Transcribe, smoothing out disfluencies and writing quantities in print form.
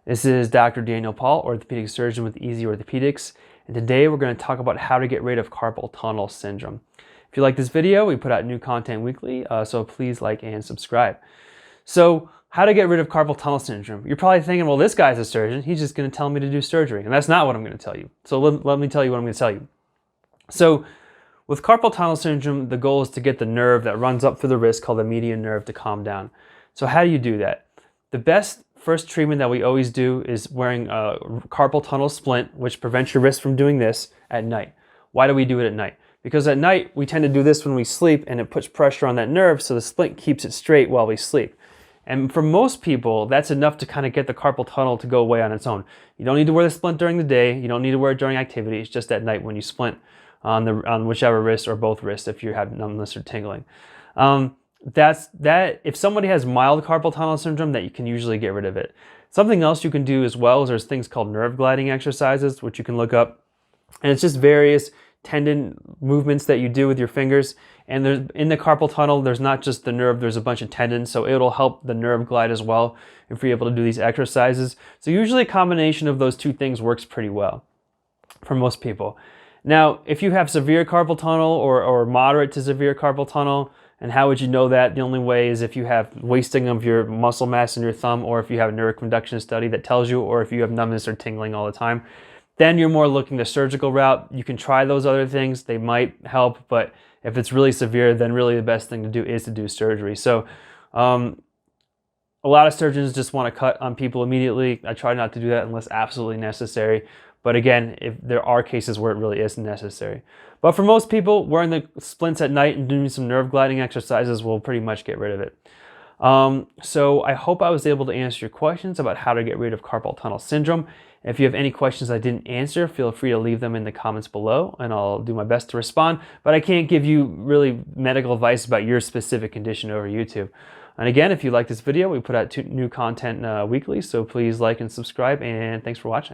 This is Dr. Daniel Paul, orthopedic surgeon with Easy Orthopedics, and today we're going to talk about how to get rid of carpal tunnel syndrome. If you like this video, we put out new content weekly, so please like and subscribe. So, how to get rid of carpal tunnel syndrome? You're probably thinking, well, this guy's a surgeon, he's just going to tell me to do surgery, and that's not what I'm going to tell you. So let me tell you what I'm going to tell you. So, with carpal tunnel syndrome, the goal is to get the nerve that runs up through the wrist, called the median nerve, to calm down. So how do you do that? The best first treatment that we always do is wearing a carpal tunnel splint, which prevents your wrist from doing this at night. Why do we do it at night? Because at night, we tend to do this when we sleep, and it puts pressure on that nerve, so the splint keeps it straight while we sleep. And for most people, that's enough to kind of get the carpal tunnel to go away on its own. You don't need to wear the splint during the day. You don't need to wear it during activity. It's just at night when you splint on whichever wrist or both wrists if you have numbness or tingling. If somebody has mild carpal tunnel syndrome, that you can usually get rid of it. Something else you can do as well is there's things called nerve gliding exercises, which you can look up. And it's just various tendon movements that you do with your fingers. And in the carpal tunnel, there's not just the nerve, there's a bunch of tendons, so it'll help the nerve glide as well if you're able to do these exercises. So usually a combination of those two things works pretty well for most people. Now, if you have severe carpal tunnel or moderate to severe carpal tunnel, and how would you know that? The only way is if you have wasting of your muscle mass in your thumb, or if you have a neuroconduction study that tells you, or if you have numbness or tingling all the time. Then you're more looking the surgical route. You can try those other things. They might help, but if it's really severe, then really the best thing to do is to do surgery. So a lot of surgeons just want to cut on people immediately. I try not to do that unless absolutely necessary. But again, if there are cases where it really is necessary. But for most people, wearing the splints at night and doing some nerve gliding exercises will pretty much get rid of it. So I hope I was able to answer your questions about how to get rid of carpal tunnel syndrome. If you have any questions I didn't answer, feel free to leave them in the comments below, and I'll do my best to respond. But I can't give you really medical advice about your specific condition over YouTube. And again, if you like this video, we put out new content weekly, so please like and subscribe, and thanks for watching.